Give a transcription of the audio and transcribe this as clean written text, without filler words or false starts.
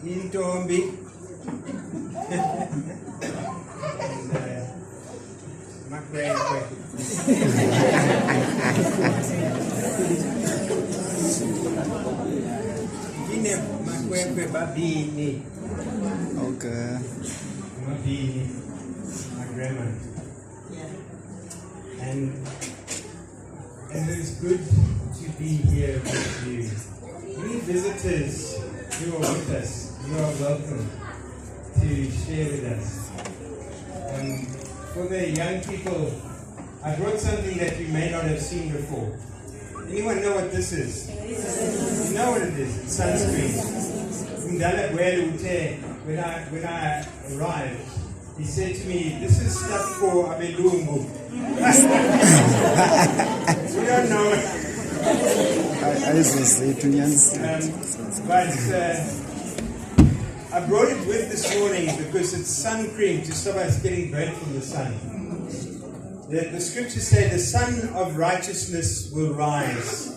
Intombi. Makwekwe. Ine makwekwe babini. Okay. Mabini, my grandma. And it is good to be here with you. Any visitors who are with us, you are welcome to share with us. For the young people, I brought something that you may not have seen before. Anyone know what this is? You know what it is? It's sunscreen. When I arrived, he said to me, "This is stuff for Abelungu." We don't know it. But I brought it with this morning because it's sun cream to stop us getting burnt from the sun. The scriptures say the sun of righteousness will rise